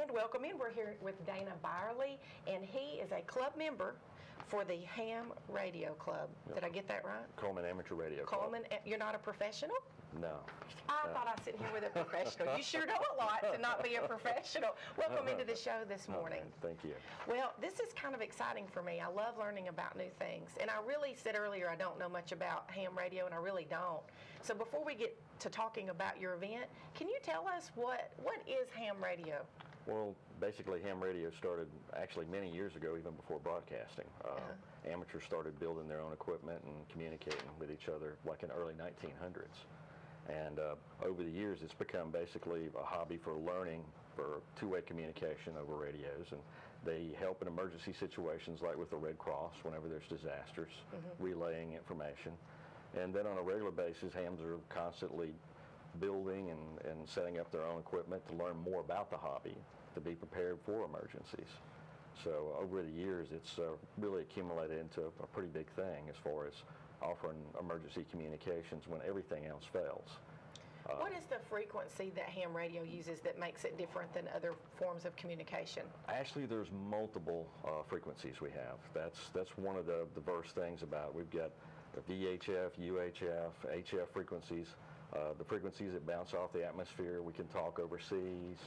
And welcome in. We're here with Dana Byerley, and he is a club member for the Ham Radio Club. Yep. Did I get that right? Cullman Amateur Radio Club. Cullman, you're not a professional? No. I thought I sit here with a professional. You sure know a lot to not be a professional. Welcome into the show this morning. Thank you. Well, this is kind of exciting for me. I love learning about new things. And I really said earlier I don't know much about ham radio, and I really don't. So before we get to talking about your event, can you tell us what is ham radio? Well, basically ham radio started actually many years ago, even before broadcasting. Amateurs started building their own equipment and communicating with each other like in the early 1900s. And over the years, it's become basically a hobby for learning for two-way communication over radios. And they help in emergency situations like with the Red Cross whenever there's disasters, relaying information. And then on a regular basis, hams are constantly building and setting up their own equipment to learn more about the hobby, to be prepared for emergencies. So over the years, it's really accumulated into a pretty big thing as far as offering emergency communications when everything else fails. What is the frequency that ham radio uses that makes it different than other forms of communication? Actually, there's multiple frequencies we have. That's one of the diverse things about it. We've got the VHF, UHF, HF frequencies, the frequencies that bounce off the atmosphere. We can talk overseas.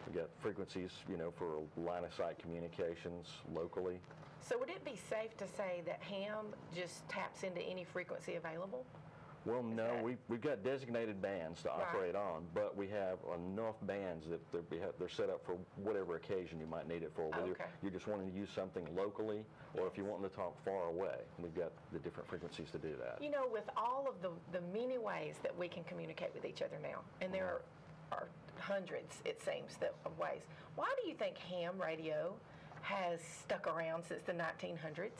We've got frequencies, for line-of-sight communications locally. So would it be safe to say that ham just taps into any frequency available? Well, no, we've got designated bands to operate on, but we have enough bands that they're set up for whatever occasion you might need it for. Whether you're just wanting to use something locally, or if you're wanting to talk far away, we've got the different frequencies to do that. With all of the many ways that we can communicate with each other now, and there are hundreds, it seems, of ways. Why do you think ham radio has stuck around since the 1900s?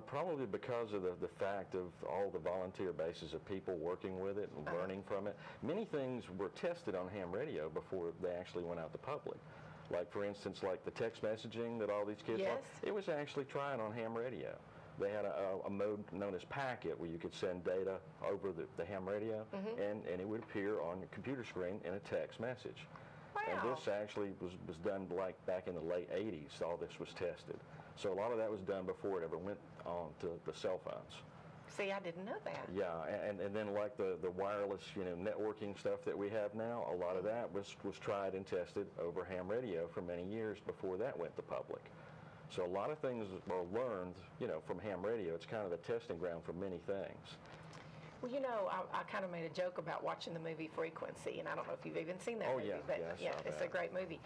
Probably because of the fact of all the volunteer bases of people working with it and learning from it. Many things were tested on ham radio before they actually went out to public. Like, for instance, like the text messaging that all these kids want, it was actually tried on ham radio. They had a mode known as packet where you could send data over the ham radio, and it would appear on your computer screen in a text message. Wow. And this actually was done like back in the late 80s, all this was tested. So a lot of that was done before it ever went on to the cell phones. See, I didn't know that. Yeah, and then like the wireless, networking stuff that we have now, a lot of that was tried and tested over ham radio for many years before that went to public. So a lot of things are learned, from ham radio. It's kind of the testing ground for many things. Well, I kind of made a joke about watching the movie Frequency, and I don't know if you've even seen that movie, but it's a great movie.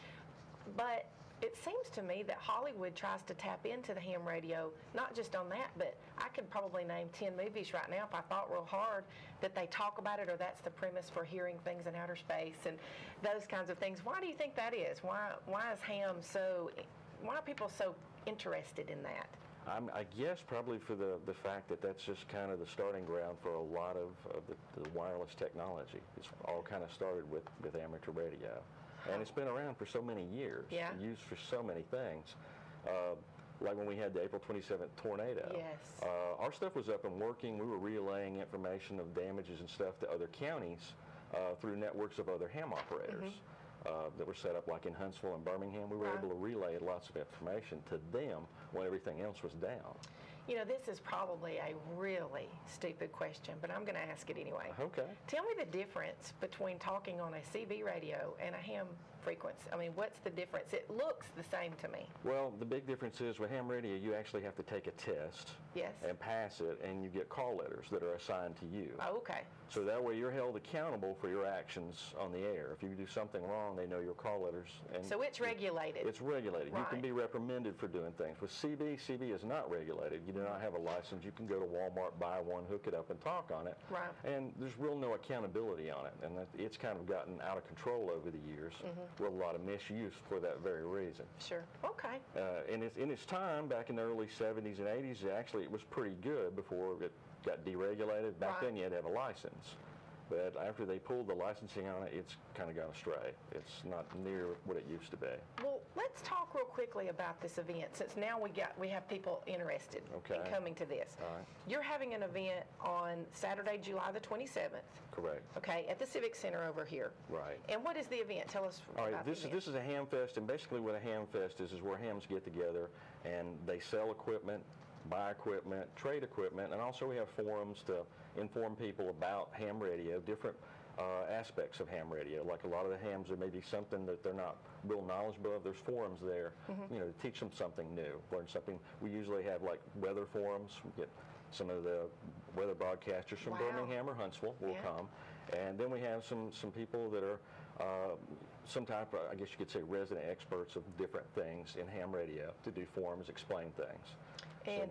But it seems to me that Hollywood tries to tap into the ham radio, not just on that, but I could probably name 10 movies right now if I thought real hard that they talk about it, or that's the premise for hearing things in outer space and those kinds of things. Why do you think that is? Why is ham why are people so interested in that? I guess probably for the fact that that's just kind of the starting ground for a lot of the wireless technology. It's all kind of started with amateur radio. And it's been around for so many years, used for so many things. Like when we had the April 27th tornado. Yes. Our stuff was up and working. We were relaying information of damages and stuff to other counties through networks of other ham operators. That were set up like in Huntsville and Birmingham. We were able to relay lots of information to them when everything else was down. This is probably a really stupid question, but I'm going to ask it anyway. Okay. Tell me the difference between talking on a CB radio and a ham frequency. I mean, what's the difference? It looks the same to me. Well, the big difference is with ham radio, you actually have to take a test and pass it, and you get call letters that are assigned to you. Oh, okay. So that way you're held accountable for your actions on the air. If you do something wrong, they know your call letters. And so it's regulated. It's regulated. Right. You can be reprimanded for doing things. With CB is not regulated. You do not have a license. You can go to Walmart, buy one, hook it up, and talk on it. Right. And there's no accountability on it. And it's kind of gotten out of control over the years with a lot of misuse for that very reason. Sure. Okay. In its time, back in the early 70s and 80s, actually it was pretty good before it got deregulated. Back then you had to have a license. But after they pulled the licensing on it, it's kind of gone astray. It's not near what it used to be. Well, let's talk real quickly about this event, since now we have people interested in coming to this. All right. You're having an event on Saturday, July the 27th. Correct. Okay, at the Civic Center over here. Right. And what is the event? Tell us All right, about this the event. is a Hamfest, and basically what a Hamfest is where hams get together and they sell equipment, buy equipment, trade equipment, and also we have forums to inform people about ham radio, different aspects of ham radio. Like a lot of the hams, there may be something that they're not real knowledgeable of. There's forums there, you know, to teach them something new, learn something. We usually have like weather forums. We get some of the weather broadcasters from Birmingham or Huntsville will come. And then we have some people that are some type of, I guess you could say, resident experts of different things in ham radio to do forums, explain things. And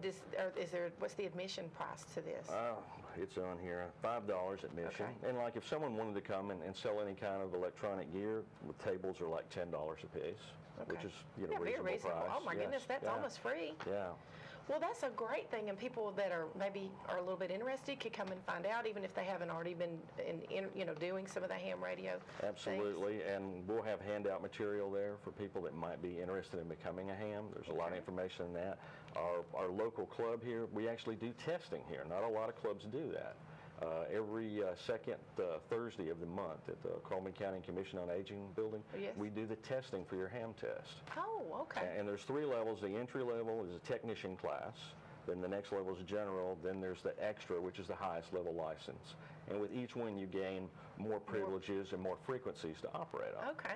what's the admission price to this? It's on here, $5 admission. Okay. And like if someone wanted to come and sell any kind of electronic gear, the tables are like $10 a piece, which is, you know, very reasonable. price. Oh my goodness, that's almost free. Yeah. Well, that's a great thing, and people that are maybe a little bit interested could come and find out, even if they haven't already been doing some of the ham radio. Absolutely, and we'll have handout material there for people that might be interested in becoming a ham. There's a lot of information in that. Our local club here, we actually do testing here. Not a lot of clubs do that. Every second Thursday of the month at the Cullman County Commission on Aging building, we do the testing for your ham test. Oh, okay. And there's 3 levels. The entry level is a technician class. Then the next level is general. Then there's the extra, which is the highest level license. And with each one, you gain more privileges and more frequencies to operate on. Okay.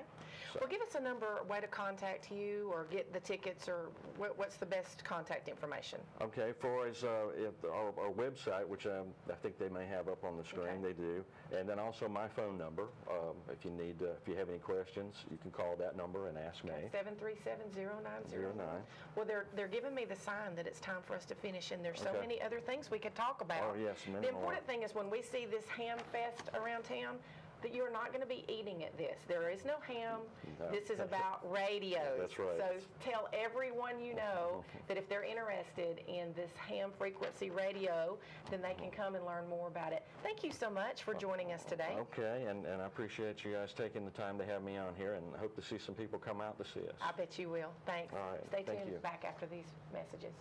So. Well, give us a number, a way to contact you or get the tickets, or what's the best contact information? Okay. For us, our website, which I think they may have up on the screen, they do. And then also my phone number. If you have any questions, you can call that number and ask me. 737-0909. Well, they're giving me the sign that it's time for us to finish, and there's so many other things we could talk about. Oh, yes. The important thing is when we see this ham fest around town, that you're not going to be eating at this. There is no ham. No. This is about radios. That's right. So tell everyone you know that if they're interested in this ham frequency radio, then they can come and learn more about it. Thank you so much for joining us today. Okay, and I appreciate you guys taking the time to have me on here, and hope to see some people come out to see us. I bet you will. Thanks. All right. Stay tuned. Thank you. Back after these messages.